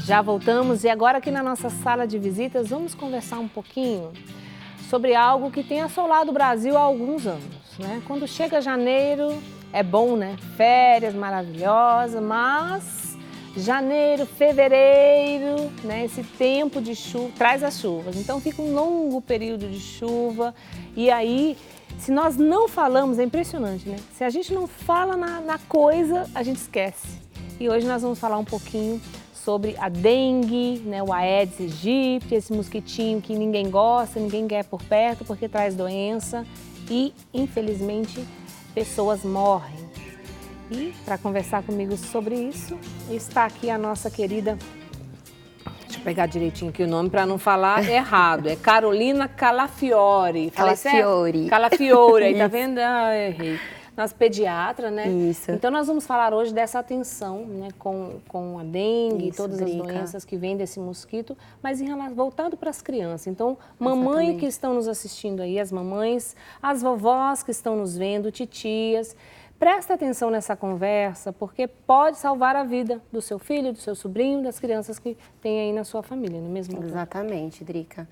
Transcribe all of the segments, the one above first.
Já voltamos e agora aqui na nossa sala de visitas vamos conversar um pouquinho sobre algo que tem assolado o Brasil há alguns anos, né? Quando chega janeiro é bom, né? Férias maravilhosas, mas janeiro, fevereiro, né? Esse tempo de chuva traz as chuvas, então fica um longo período de chuva e aí se nós não falamos, é impressionante, né? Se a gente não fala na coisa, a gente esquece. E hoje nós vamos falar um pouquinho sobre a dengue, né, o Aedes aegypti, esse mosquitinho que ninguém gosta, ninguém quer por perto porque traz doença e, infelizmente, pessoas morrem. E para conversar comigo sobre isso, está aqui a nossa querida, deixa eu pegar direitinho aqui o nome para não falar errado, é Carolina Calafiore. Calafiore. Calafiore, aí tá vendo? Ah, errei. Nossa pediatra, né? Isso. Então nós vamos falar hoje dessa atenção, né, com a dengue e todas as Drica. doenças que vêm desse mosquito, mas voltado para as crianças. Então, mamãe Exatamente. que estão nos assistindo aí, as mamães, as vovós que estão nos vendo, titias, presta atenção nessa conversa, porque pode salvar a vida do seu filho, do seu sobrinho, das crianças que tem aí na sua família, não é mesmo? Exatamente, Drica.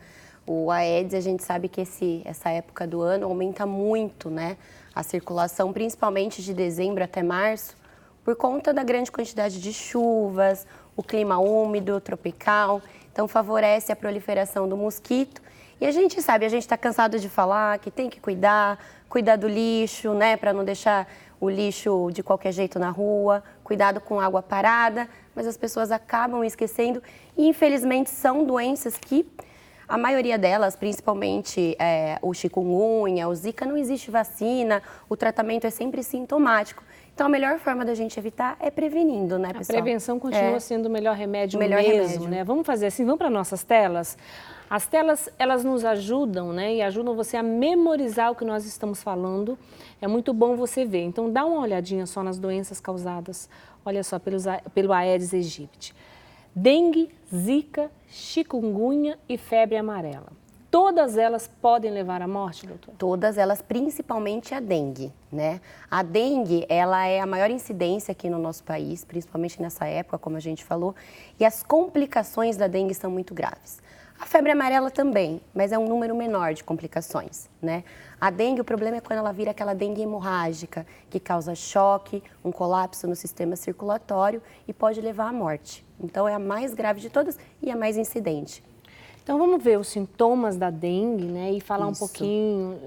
O Aedes, a gente sabe que essa época do ano aumenta muito, né? A circulação, principalmente de dezembro até março, por conta da grande quantidade de chuvas, o clima úmido, tropical. Então, favorece a proliferação do mosquito. E a gente sabe, a gente está cansado de falar que tem que cuidar do lixo, né? Para não deixar o lixo de qualquer jeito na rua, cuidado com água parada, mas as pessoas acabam esquecendo e, infelizmente, são doenças que a maioria delas, principalmente o chikungunya, o zika, não existe vacina, o tratamento é sempre sintomático. Então, a melhor forma da gente evitar é prevenindo, né, pessoal? A prevenção continua sendo o melhor remédio melhor mesmo, remédio. né? Vamos fazer assim, vamos para nossas telas? As telas, elas nos ajudam, né? E ajudam você a memorizar o que nós estamos falando. É muito bom você ver. Então, dá uma olhadinha só nas doenças causadas, olha só, pelo Aedes aegypti. Dengue, zika, chikungunya e febre amarela. Todas elas podem levar à morte, doutor? Todas elas, principalmente a dengue, né? A dengue, ela é a maior incidência aqui no nosso país, principalmente nessa época, como a gente falou, e as complicações da dengue são muito graves. A febre amarela também, mas é um número menor de complicações, né? A dengue, o problema é quando ela vira aquela dengue hemorrágica, que causa choque, um colapso no sistema circulatório e pode levar à morte. Então, é a mais grave de todas e a mais incidente. Então, vamos ver os sintomas da dengue, né? E falar Isso. um pouquinho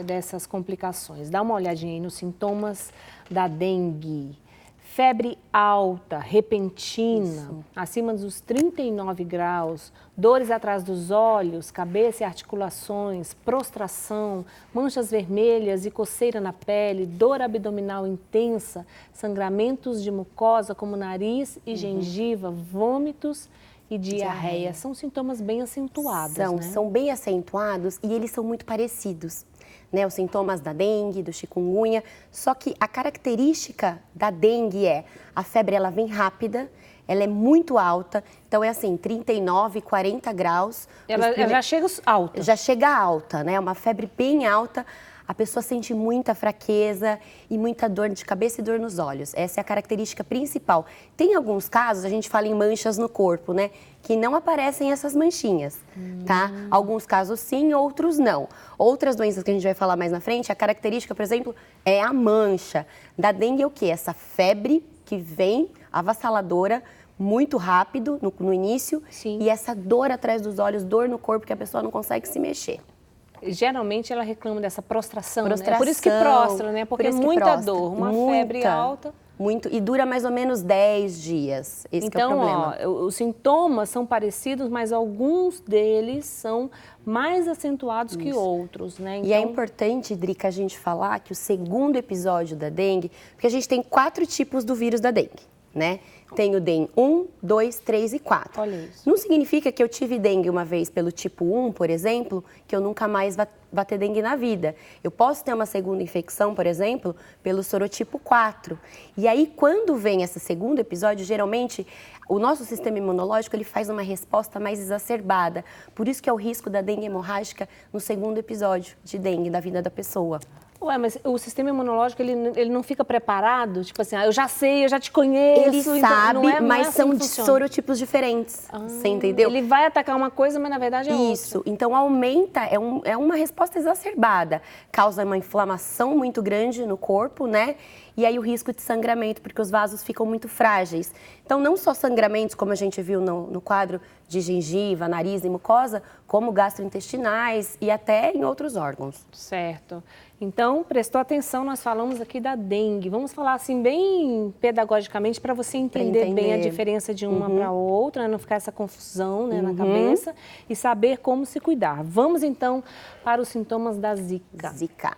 dessas complicações. Dá uma olhadinha aí nos sintomas da dengue. Febre alta, repentina, acima dos 39 graus, dores atrás dos olhos, cabeça e articulações, prostração, manchas vermelhas e coceira na pele, dor abdominal intensa, sangramentos de mucosa como nariz e gengiva, vômitos e diarreia. São sintomas bem acentuados, né? São bem acentuados e eles são muito parecidos, né? Os sintomas da dengue, do chikungunya, só que a característica da dengue é a febre, ela vem rápida, ela é muito alta, então é assim, 39, 40 graus. Ela já chega alta. Já chega alta, né? Uma febre bem alta. A pessoa sente muita fraqueza e muita dor de cabeça e dor nos olhos. Essa é a característica principal. Tem alguns casos, a gente fala em manchas no corpo, né? Que não aparecem essas manchinhas, tá? Alguns casos sim, outros não. Outras doenças que a gente vai falar mais na frente, a característica, por exemplo, é a mancha. Da dengue é o quê? Essa febre que vem avassaladora, muito rápido no início. Sim. E essa dor atrás dos olhos, dor no corpo que a pessoa não consegue se mexer. Geralmente ela reclama dessa prostração, né? Prostração, Por isso que prostra, né? Porque muita dor, uma febre alta. Muito, e dura mais ou menos 10 dias, esse que é o problema. Então, os sintomas são parecidos, mas alguns deles são mais acentuados que outros, né? Então... E é importante, Drica, a gente falar que o segundo episódio da dengue, porque a gente tem 4 tipos do vírus da dengue, né? Tem o DEM 1, 2, 3 e 4. Olha isso. Não significa que eu tive dengue uma vez pelo tipo 1, por exemplo, que eu nunca mais vá ter dengue na vida. Eu posso ter uma segunda infecção, por exemplo, pelo sorotipo 4. E aí, quando vem esse segundo episódio, geralmente, o nosso sistema imunológico ele faz uma resposta mais exacerbada. Por isso que é o risco da dengue hemorrágica no segundo episódio de dengue da vida da pessoa. Ué, mas o sistema imonológico, ele não fica preparado? Tipo assim, eu já sei, eu já te conheço. Ele então, sabe, não é mas assim são que de funciona. sorotipos diferentes. Você entendeu? Ele vai atacar uma coisa, mas na verdade é outra. Isso, então aumenta, é uma resposta exacerbada, causa uma inflamação muito grande no corpo, né? E aí o risco de sangramento, porque os vasos ficam muito frágeis. Então, não só sangramentos, como a gente viu no quadro de gengiva, nariz e mucosa, como gastrointestinais e até em outros órgãos. Certo. Então, prestou atenção, nós falamos aqui da dengue. Vamos falar assim bem pedagogicamente para você entender bem a diferença de uma para outra, né? Não ficar essa confusão, né, na cabeça e saber como se cuidar. Vamos então para os sintomas da Zika. Zika.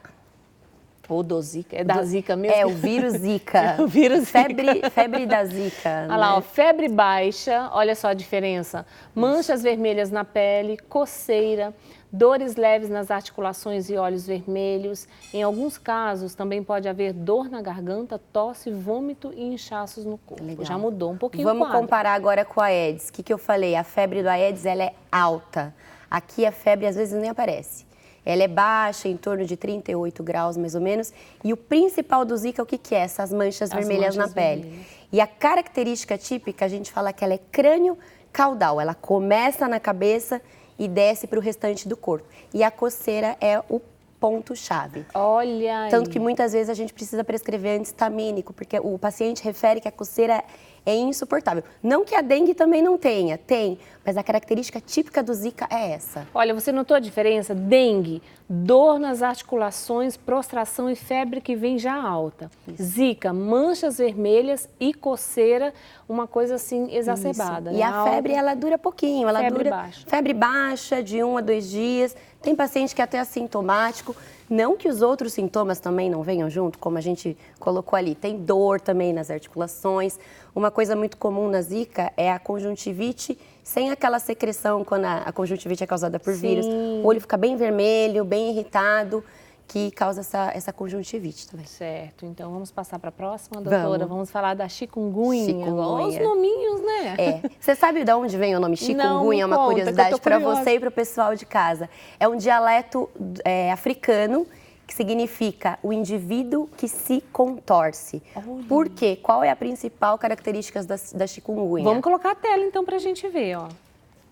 Ou do Zika, é da Zika mesmo? É, o vírus Zika. É o vírus Zika. Febre da Zika. Olha lá, ó, febre baixa, olha só a diferença. Manchas vermelhas na pele, coceira, dores leves nas articulações e olhos vermelhos. Em alguns casos, também pode haver dor na garganta, tosse, vômito e inchaços no corpo. Legal. Já mudou um pouquinho Vamos o quadro. comparar agora com a Aedes. O que eu falei? A febre do Aedes, ela é alta. Aqui a febre às vezes nem aparece. Ela é baixa, em torno de 38 graus mais ou menos. E o principal do Zika, o que é? Essas manchas vermelhas na pele. Vermelhas. E a característica típica, a gente fala que ela é crânio-caudal. Ela começa na cabeça e desce para o restante do corpo. E a coceira é o ponto-chave. Olha aí. Tanto que muitas vezes a gente precisa prescrever anti-histamínico, porque o paciente refere que a coceira é insuportável. Não que a dengue também não tenha, tem, mas a característica típica do Zika é essa. Olha, você notou a diferença? Dengue, dor nas articulações, prostração e febre que vem já alta. Zika, manchas vermelhas e coceira, uma coisa assim exacerbada. E a febre, ela dura pouquinho, ela Febre dura baixa. febre baixa, de 1 a 2 dias. Tem paciente que é até assintomático. Não que os outros sintomas também não venham junto, como a gente colocou ali. Tem dor também nas articulações. Uma coisa muito comum na Zika é a conjuntivite, sem aquela secreção quando a conjuntivite é causada por vírus. O olho fica bem vermelho, bem irritado, que causa essa conjuntivite também. Certo, então vamos passar para a próxima, doutora. Vamos falar da chikungunya. Chikungunya. Os nominhos, né? É. Você sabe de onde vem o nome chikungunya? É uma conta, curiosidade para curiosa. você e para o pessoal de casa. É um dialeto africano que significa o indivíduo que se contorce. Olha. Por quê? Qual é a principal característica da chikungunya? Vamos colocar a tela então para a gente ver, ó.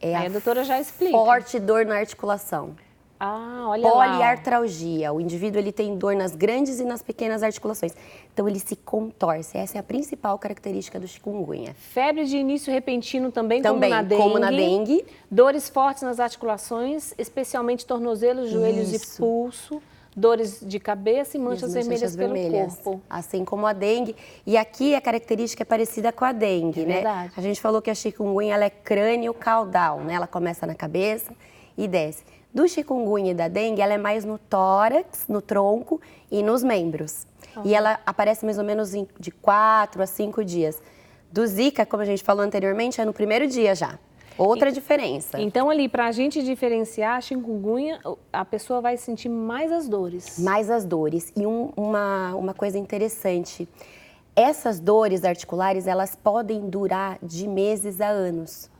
É Aí a doutora já explica. Forte dor na articulação. Ah, olha lá. Poliartralgia. O indivíduo ele tem dor nas grandes e nas pequenas articulações. Então ele se contorce. Essa é a principal característica do chikungunya. Febre de início repentino também Também, como na dengue. dengue. Dores fortes nas articulações, especialmente tornozelos, joelhos e Isso. pulso. Dores de cabeça e manchas vermelhas pelo corpo. Assim como a dengue. E aqui a característica é parecida com a dengue, né? Verdade. A gente falou que a chikungunya ela é crânio-caudal, né? Ela começa na cabeça e desce. Do chikungunya e da dengue, ela é mais no tórax, no tronco e nos membros. E ela aparece mais ou menos de 4 a 5 dias. Do Zika, como a gente falou anteriormente, é no primeiro dia já. Outra diferença. Então, ali, para a gente diferenciar a chikungunya, a pessoa vai sentir mais as dores. Mais as dores. E uma coisa interessante, essas dores articulares, elas podem durar de meses a anos.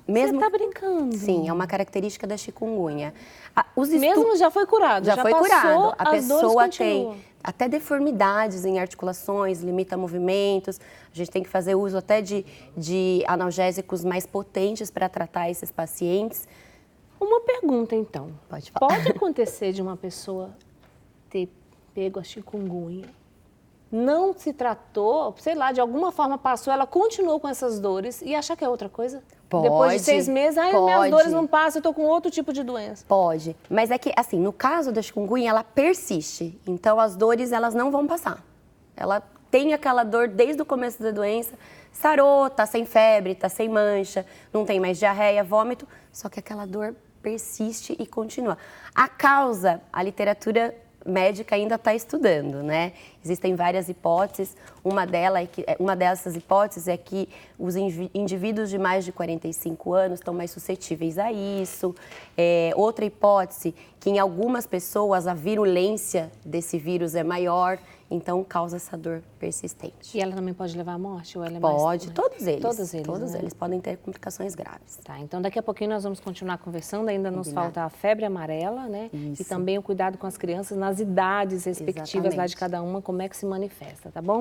Você tá brincando? Sim, é uma característica da chikungunya. Mesmo já foi curado? Já foi passou, curado. A as dores pessoa continuam. tem até deformidades em articulações, limita movimentos. A gente tem que fazer uso até de analgésicos mais potentes para tratar esses pacientes. Uma pergunta, então. Pode falar. Pode acontecer de uma pessoa ter pego a chikungunya, não se tratou, sei lá, de alguma forma passou, ela continuou com essas dores e achar que é outra coisa? Pode, Depois de 6 meses, minhas dores não passam, eu tô com outro tipo de doença. Pode, mas é que, assim, no caso da chikungunya, ela persiste. Então, as dores, elas não vão passar. Ela tem aquela dor desde o começo da doença, sarou, tá sem febre, tá sem mancha, não tem mais diarreia, vômito, só que aquela dor persiste e continua. A causa, a literatura médica ainda está estudando, né? Existem várias hipóteses. Uma dessas hipóteses é que os indivíduos de mais de 45 anos estão mais suscetíveis a isso. Outra hipótese, que em algumas pessoas a virulência desse vírus é maior, então causa essa dor persistente. E ela também pode levar à morte? Ou ela é Pode, mais... todos eles. Todos eles, Todos né? eles podem ter complicações graves. Tá, então daqui a pouquinho nós vamos continuar conversando, ainda nos Combinado. falta a febre amarela, né? Isso. E também o cuidado com as crianças nas idades respectivas lá de Exatamente. cada uma, como é que se manifesta, tá bom?